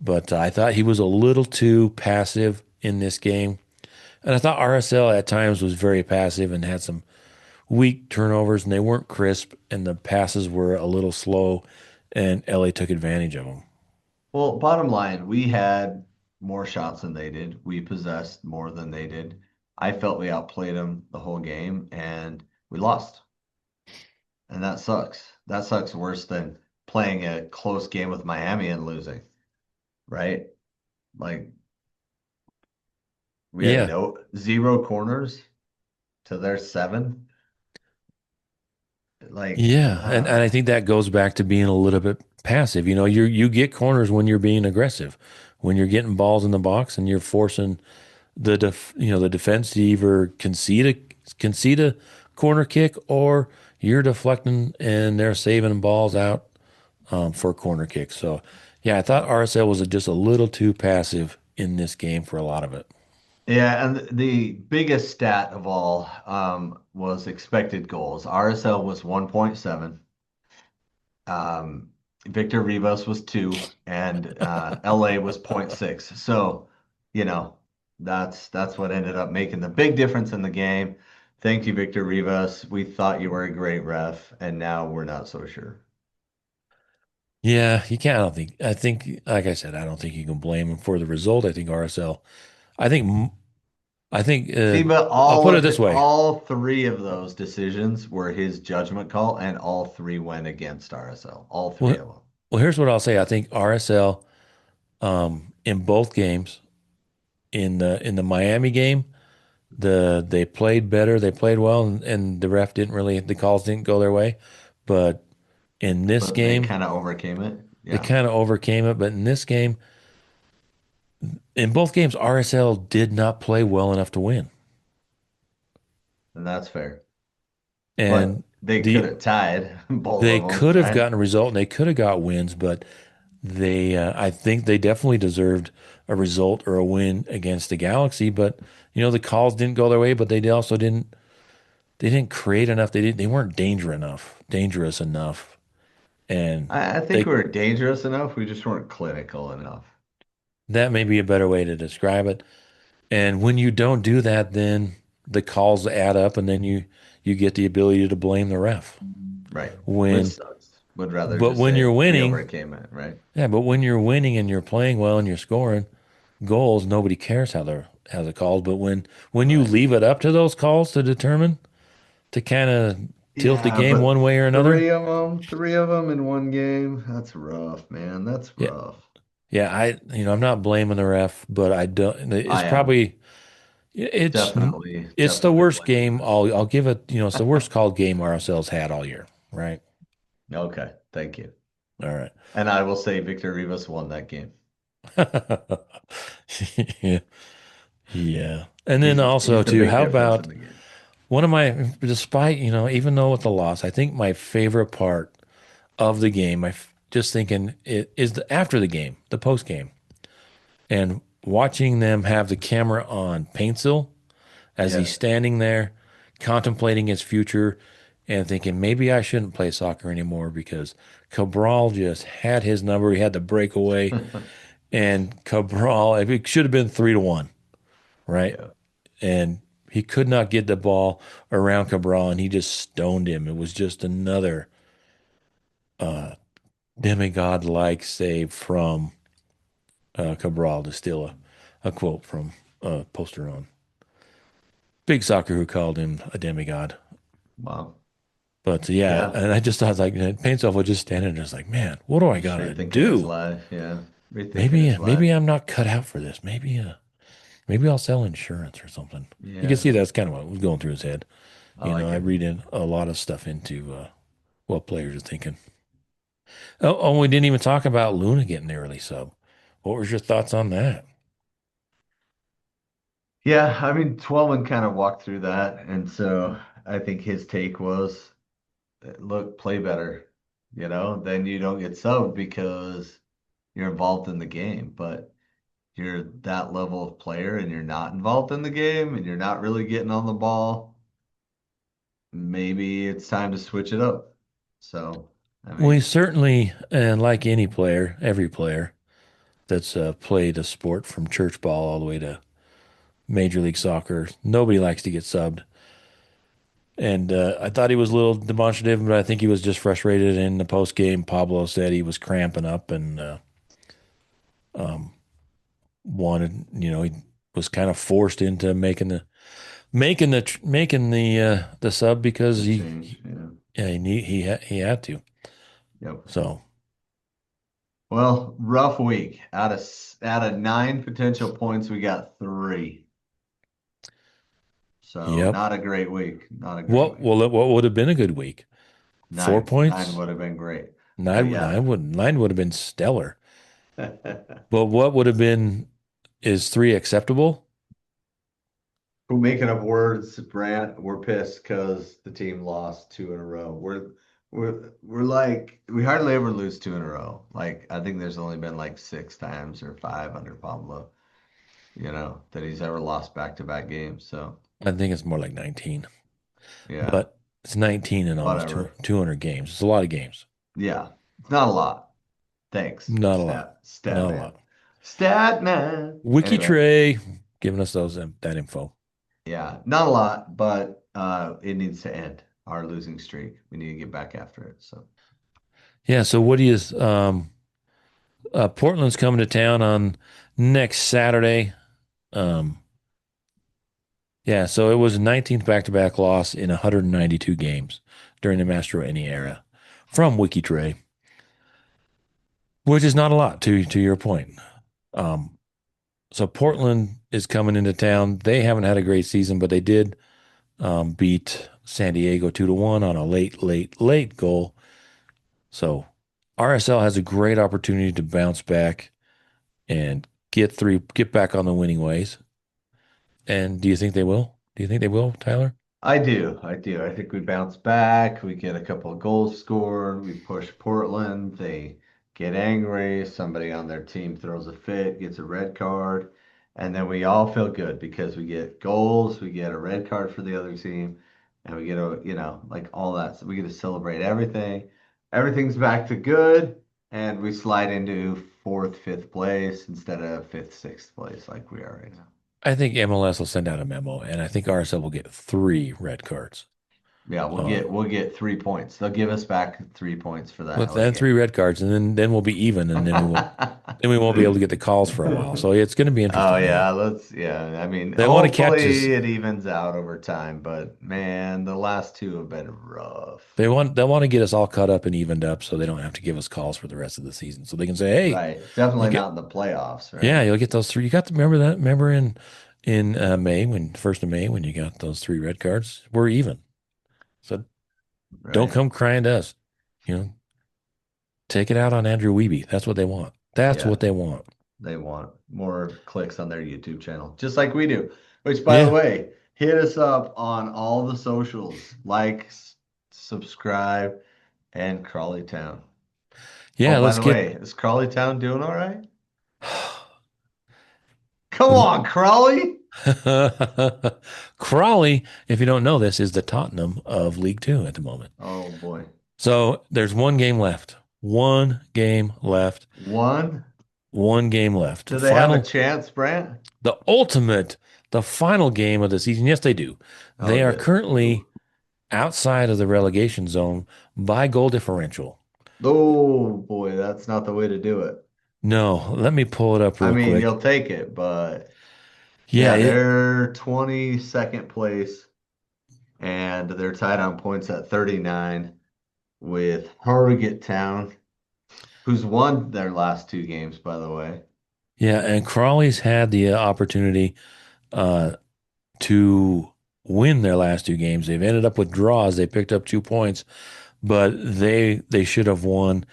But I thought he was a little too passive in this game. And I thought RSL at times was very passive and had some weak turnovers and they weren't crisp and the passes were a little slow and LA took advantage of them. Well, bottom line, we had more shots than they did. We possessed more than they did. I felt we outplayed them the whole game, and we lost. And that sucks. That sucks worse than playing a close game with Miami and losing, right? Like we had Yeah. no zero corners to their seven. Like, Yeah. And I think that goes back to being a little bit passive. You get corners when you're being aggressive, when you're getting balls in the box and you're forcing the defense to either concede a corner kick or you're deflecting and they're saving balls out for corner kicks. So yeah, I thought RSL was just a little too passive in this game for a lot of it. Yeah, and the biggest stat of all was expected goals. RSL was 1.7. Um, Victor Rivas was 2, and LA was point 0.6. So, you know, that's what ended up making the big difference in the game. Thank you, Victor Rivas. We thought you were a great ref, and now we're not so sure. Yeah, you can't. I think, like I said, I don't think you can blame him for the result. I think RSL. I think. I think. See, but I'll put it this way. all three of those decisions were his judgment call, and all three went against RSL. All three Well, of them. well, here's what I'll say. I think RSL in both games in the Miami game, they played better, they played well, and the ref didn't really the calls didn't go their way. But in this But they game, kind of overcame it. they Yeah, kind of overcame it. But in this game, in both games, RSL did not play well enough to win, and that's fair. and But they could the have tied both they of them, could have right? gotten a result and they could have got wins, but I think they definitely deserved a result or a win against the Galaxy. But the calls didn't go their way, but they also didn't. They didn't create enough. They weren't dangerous enough, and I think we they were dangerous enough. We just weren't clinical enough. that may be a better way to describe it. And when you don't do that, then the calls add up, and then you get the ability to blame the ref. Right. Which When sucks. Would rather but just when you're say we winning, overcame it, right? yeah, but when you're winning and you're playing well and you're scoring goals, nobody cares how the calls. But when you Right. leave it up to those calls to determine to kind of tilt the Yeah, game but one way or another, three of them in one game. That's rough, man. That's yeah, rough. yeah, I'm not blaming the ref, but I don't. It's I am probably it's it's the definitely worst blaming the game. ref. I'll give it. It's the worst called game RSL's had all year. Right. Okay, thank you. All right. And I will say Victor Rivas won that game. Yeah. Yeah. And then He's also the too, big how difference about in the game. one of my, despite, even though with the loss, I think my favorite part of the game, just thinking it is after the game, the post game, and watching them have the camera on Paintsill as he's Yes. standing there contemplating his future and thinking maybe I shouldn't play soccer anymore because Cabral just had his number. He had the breakaway, and Cabral, it should have been 3-1, right? Yeah. And he could not get the ball around Cabral, and he just stoned him. It was just another demigod-like save from Cabral, to steal a quote from Poster on Big Soccer, who called him a demigod. Wow. But yeah, Yeah. and I just thought like Paintsel was just standing there, just like, man, what do I Just gotta rethinking his do? life. Yeah. Rethinking Maybe his life. maybe I'm not cut out for this. Maybe I'll sell insurance or something. You can Yeah. see that's kind of what was going through his head. I like I it. read in a lot of stuff into what players are thinking. Oh, we didn't even talk about Luna getting the early sub. What was your thoughts on that? Yeah, I mean, Twelman kind of walked through that. And so I think his take was, look, play better. Then you don't get subbed because you're involved in the game. But you're that level of player and you're not involved in the game and you're not really getting on the ball, maybe it's time to switch it up. So, I We mean, certainly, and like any player, every player that's played a sport from church ball all the way to Major League Soccer, nobody likes to get subbed. And I thought he was a little demonstrative, but I think he was just frustrated. In the post game, Pablo said he was cramping up and wanted, he was kind of forced into making the sub because the he, change. he Yeah. yeah he had to. Yep. So Well, rough week. Out of 9 potential points, we got 3. So yep. not a great week. Not a great week. What would have been a good week? Four Nine points. would have been great. Nine Yeah. nine would nine would have been stellar. But what would have been is three acceptable? Who making up words, Brandt? We're pissed because the team lost 2 in a row. We're like we hardly ever lose 2 in a row. Like I think there's only been like 6 times or 5 under Pablo. that he's ever lost back-to-back games. So, I think it's more like 19, yeah, but it's 19 in almost whatever. 200 games. It's a lot of games. Yeah, it's not a lot. Thanks, Not a lot. stat Not a man. lot. Stat man. Wiki Anyway, Trey giving us that info. yeah, not a lot, but it needs to end our losing streak. We need to get back after it. So Yeah. So what do you? Portland's coming to town on next Saturday. Um, yeah. So it was a 19th back-to-back loss in 192 games during the Mastro Any era from Wiki Trey, which is not a lot to your point. Um, so yeah, Portland is coming into town. They haven't had a great season, but they did beat San Diego 2-1 on a late goal. So RSL has a great opportunity to bounce back and get back on the winning ways. And do you think they will? Do you think they will, Tyler? I do. I do. I think we bounce back. We get a couple of goals scored. We push Portland. They get angry. Somebody on their team throws a fit, gets a red card. And then we all feel good because we get goals. We get a red card for the other team. And we get like all that. So we get to celebrate everything. Everything's back to good. And we slide into fourth, fifth place instead of fifth, sixth place like we are right now. I think MLS will send out a memo, and I think RSL will get 3 red cards. Yeah, we'll Uh, get we'll get 3 points. They'll give us back 3 points for that with LA then game. 3 red cards, and then we'll be even, and then we won't be able to get the calls for a while. So it's going to be Oh interesting. yeah, yeah. I mean, They want to catch us. hopefully it evens out over time, but man, the last two have been rough. They want to get us all caught up and evened up, so they don't have to give us calls for the rest of the season. So they can say, "Hey, Right. you Definitely not get in the playoffs, yeah, right? you'll get those 3. You got to remember that. Remember in May when 1st of May when you got those 3 red cards, we're even. So don't Right. come crying to us. You know, take it out on Andrew Wiebe. That's what they want. That's Yeah, what they want. they want more clicks on their YouTube channel, just like we do. Which, by the Yeah, way, hit us up on all the socials, like, subscribe, and Crawley Town. Oh, yeah. by Let's the get way, is Crawley Town doing all right? Come on, Crawley. Crawley. If you don't know this, is the Tottenham of League Two at the moment. Oh boy. So there's one game left. One game left. One. One game left. Do they have a Final, chance, Brandt? the ultimate, the final game of the season. Yes, they do. Oh, They are good. Ooh. currently outside of the relegation zone by goal differential. Oh boy, that's not the way to do it. No, let me pull it up I real mean, quick. you'll take it, but Yeah, yeah, they're 22nd place and they're tied on points at 39 with Harrogate Town, who's won their last two games, by the way. yeah, and Crawley's had the opportunity uh, to win their last 2 games. They've ended up with draws. They picked up 2 points, but they should have won.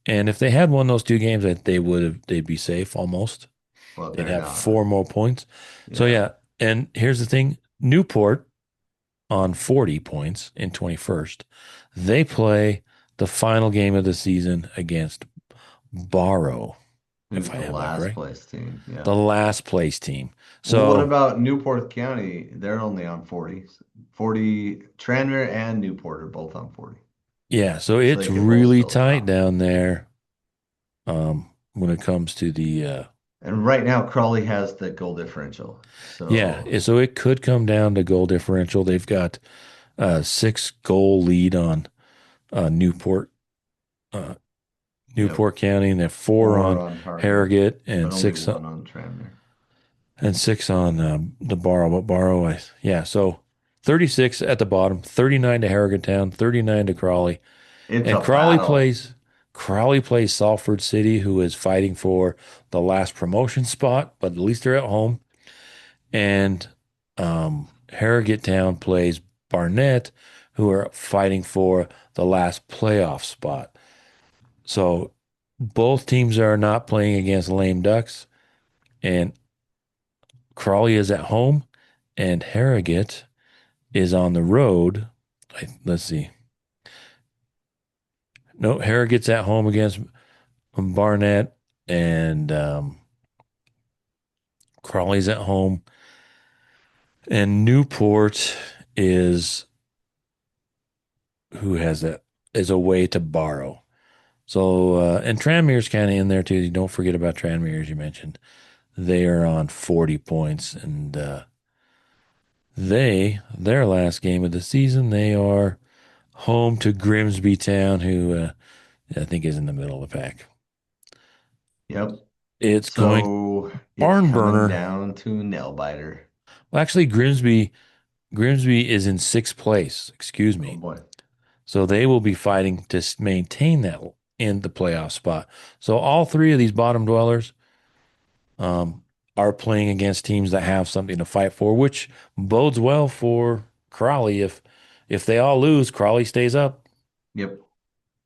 And if they had won those 2 games, they'd be safe almost. Well, They'd they're have not. 4 more points. So Yeah. yeah, and here's the thing: Newport on 40 points in 21st. They play the final game of the season against Barrow, Who's if I the have that last correct. place team? Yeah. The last place team. Well, what So about Newport County? They're only on 40. 40, Tranmere and Newport are both on 40. yeah, so So it's they could both really still tight drop. down there when it comes to the And right now, Crawley has the goal differential. yeah, So, so it could come down to goal differential. They've got a 6 goal lead on Newport uh, yep, Newport County, and they have 4 four on on Harrogate, Harrogate but and only six one on Tranmere. and 6 on the Barrow. But Barrow, yeah, so 36 at the bottom, 39 to Harrogate Town, 39 to Crawley, It's and a battle. Crawley plays Salford City, who is fighting for the last promotion spot, but at least they're at home. And Harrogate Town plays Barnet, who are fighting for the last playoff spot. So both teams are not playing against lame ducks, and Crawley is at home, and Harrogate is on the road. Let's see. No, Harrogate's at home against Barnet, and Crawley's at home, and Newport is who has that is a way to borrow. So and Tranmere's kind of in there too. You don't forget about Tranmere as you mentioned. They are on 40 points, and their last game of the season, they are home to Grimsby Town, who I think is in the middle of the pack. Yep. It's going So it's barn coming burner. down to a nail biter. Well, actually, Grimsby is in sixth place. Excuse Oh me. boy. So they will be fighting to maintain that in the playoff spot. So all three of these bottom dwellers um, are playing against teams that have something to fight for, which bodes well for Crawley. If they all lose, Crawley stays up. Yep.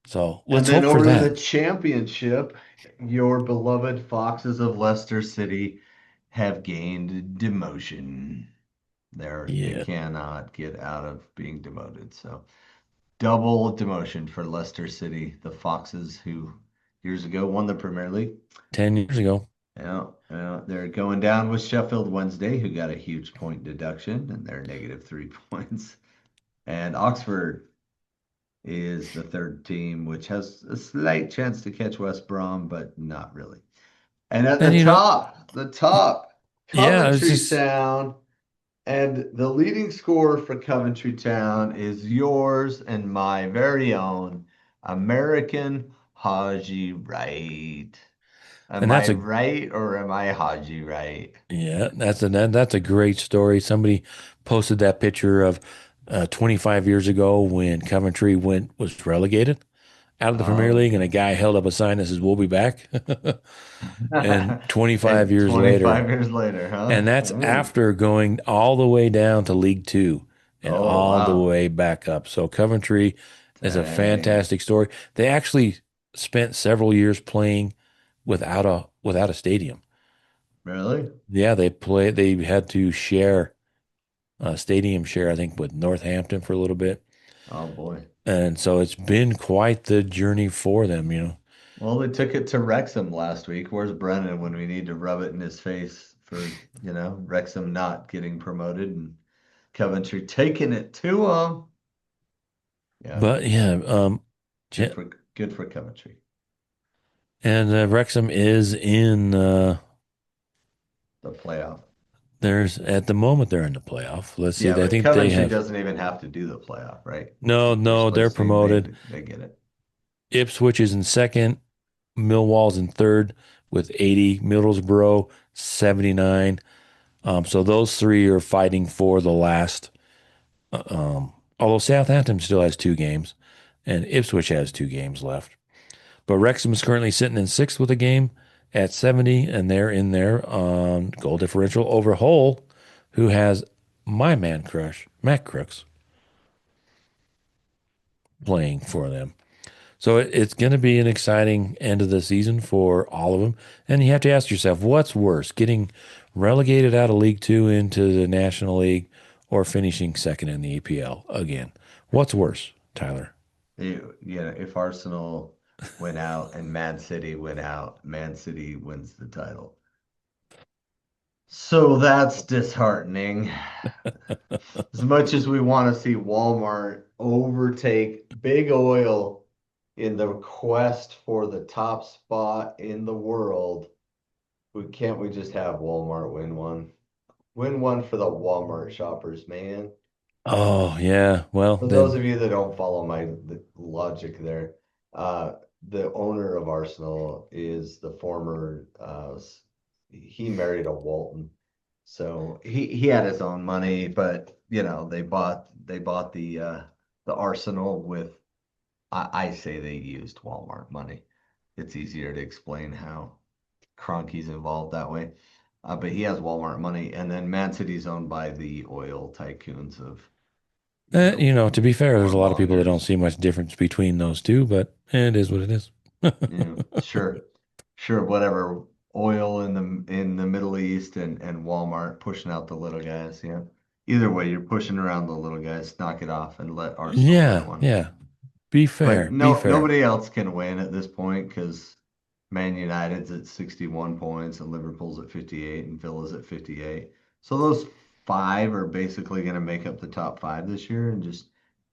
So And let's then hope for over in the that. championship, your beloved Foxes of Leicester City have gained demotion. They Yeah, cannot get out of being demoted. So double demotion for Leicester City, the Foxes who years ago won the Premier League. 10 years ago. Yeah, they're going down with Sheffield Wednesday, who got a huge point deduction, and they're negative 3 points. And Oxford is the third team, which has a slight chance to catch West Brom, but not really. And at And the top, yeah, it's Coventry just Town. And the leading scorer for Coventry Town is yours and my very own American Haji Wright. Am and I right or am I Haji Wright? that's a great story. Somebody posted that picture of 25 years ago when Coventry was relegated out of the Premier League, and a Okay. guy held up a sign that says "We'll be back." And 25 And years later, 25 years later, huh? and that's Ooh. after going all the way down to League Two and Oh, all the wow. way back up. So Coventry is a Dang. fantastic story. They actually spent several years playing without a stadium. Really? Yeah, they had to share a stadium share, I think, with Northampton for a little bit. Oh, boy. And so it's been quite the journey for them. Well, they took it to Wrexham last week. Where's Brennan when we need to rub it in his face for, Wrexham not getting promoted and Coventry taking it to him? Yeah, But yeah, good J- for good for Coventry. and Wrexham is in The playoff. there's at the moment they're in the playoff. Let's see. Yeah, I but think they Coventry have doesn't even have to do the playoff, right? no, If first no, they're place team, they promoted. they get it. Ipswich is in second, Millwall's in third with 80, Middlesbrough 79. So those three are fighting for the last. Although Southampton still has two games, and Ipswich has two games left. But Wrexham is currently sitting in sixth with a game at 70, and they're in there on goal differential over Hull, who has my man crush, Matt Crooks, playing for them. So it's going to be an exciting end of the season for all of them. And you have to ask yourself, what's worse, getting relegated out of League Two into the National League or finishing second in the EPL again? What's worse, Tyler? If Arsenal went out and Man City went out, Man City wins the title. So that's disheartening. As much as we want to see Walmart overtake Big Oil in the quest for the top spot in the world, we just have Walmart win one? Win one for the Walmart shoppers, man. Oh, yeah. Well, For those then, of you that don't follow the logic there, the owner of Arsenal is the former he married a Walton. So he had his own money, but they bought the Arsenal with I say they used Walmart money. It's easier to explain how Kroenke's involved that way. But he has Walmart money, and then Man City's owned by the oil tycoons of to be fair, there's a lot of people that don't warmongers. see much difference between those two, but it is what it is. Yeah, sure, sure, whatever. Oil in the Middle East and Walmart pushing out the little guys. Yeah. Either way, you're pushing around the little guys. Knock it off and let Arsenal win Yeah, one. yeah. Be But fair. Be no, fair. nobody else can win at this point because Man United's at 61 points and Liverpool's at 58 and Villa's at 58. So those five are basically going to make up the top five this year, and just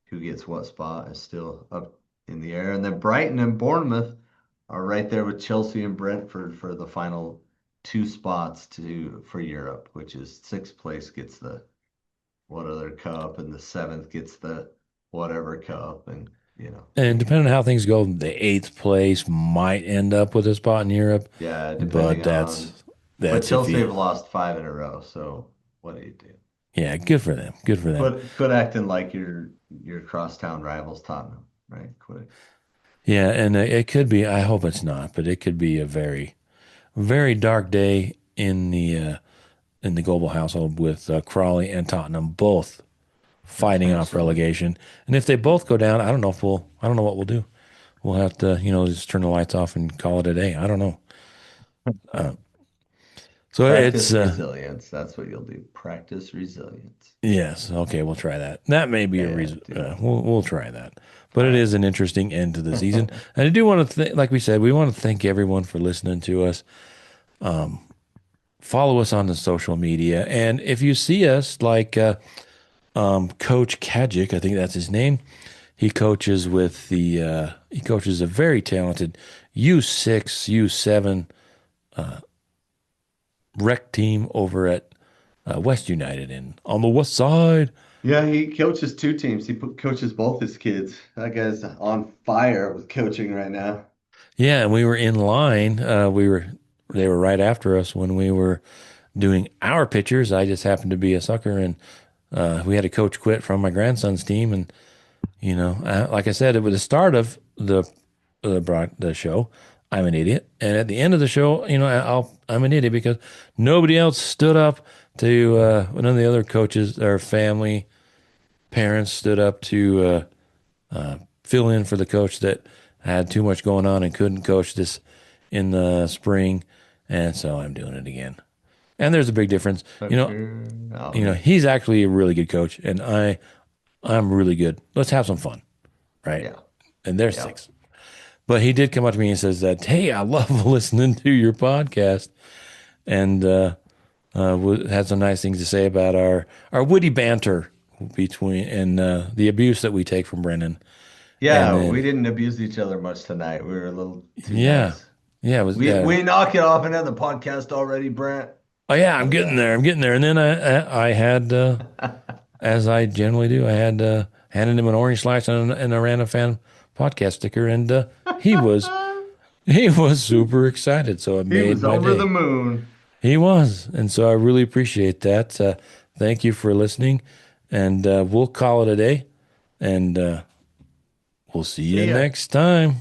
who gets what spot is still up in the air. And then Brighton and Bournemouth are right there with Chelsea and Brentford for the final two spots to for Europe, which is sixth place gets the what other cup and the seventh gets the whatever cup, and And depending on how things go, the eighth place might end up with a spot in Europe, yeah, but depending on. But that's if Chelsea you have lost five in a row, so what do you do? yeah, good for them. Good for them. Quit acting like your crosstown rivals Tottenham, right? Quit. Yeah, and it could be. I hope it's not, but it could be a very, very dark day in the global household with Crawley and Tottenham both fighting off Potentially. relegation. And if they both go down, I don't know what we'll do. We'll have to, just turn the lights off and call it a day. I don't know. Uh, so it's Practice resilience. That's what you'll do. Practice resilience. yes, okay, we'll try that. That may be a Yeah, reason. do it. We'll try that. But All it right. is an interesting end to the season, and I do want to, like we said, we want to thank everyone for listening to us. Follow us on the social media, and if you see us, like Coach Kajic, I think that's his name. He coaches a very talented U6, U7 rec team over at West United in on the west side. Yeah, he coaches two teams. Coaches both his kids. That guy's on fire with coaching right now. Yeah, and we were in line. They were right after us when we were doing our pictures. I just happened to be a sucker, and we had a coach quit from my grandson's team, and like I said, it was the start of the show. I'm an idiot, and at the end of the show, I'm an idiot because nobody else stood up to none of the other coaches or family parents stood up to fill in for the coach that had too much going on and couldn't coach this in the spring, and so I'm doing it again. And there's a big difference. Sucker. Oh man. He's actually a really good coach, and I'm really good. Let's have some fun, right? Yeah. And there's Yeah. six. But he did come up to me and says that, hey, I love listening to your podcast, and had some nice things to say about our witty banter between and the abuse that we take from Brendan. And Yeah, we then didn't abuse each other much tonight. We were a little too yeah, nice. yeah, it was We knock it off and end the podcast already, Brent. oh yeah, I'm How's getting that? there, I'm getting there. And then I had as I generally do, I had handed him an orange slice and a Random Fan podcast sticker, and he was he was super excited. So it He made was my over the day. moon. He was. And so I really appreciate that. Thank you for listening. And we'll call it a day. And we'll see you See ya. next time.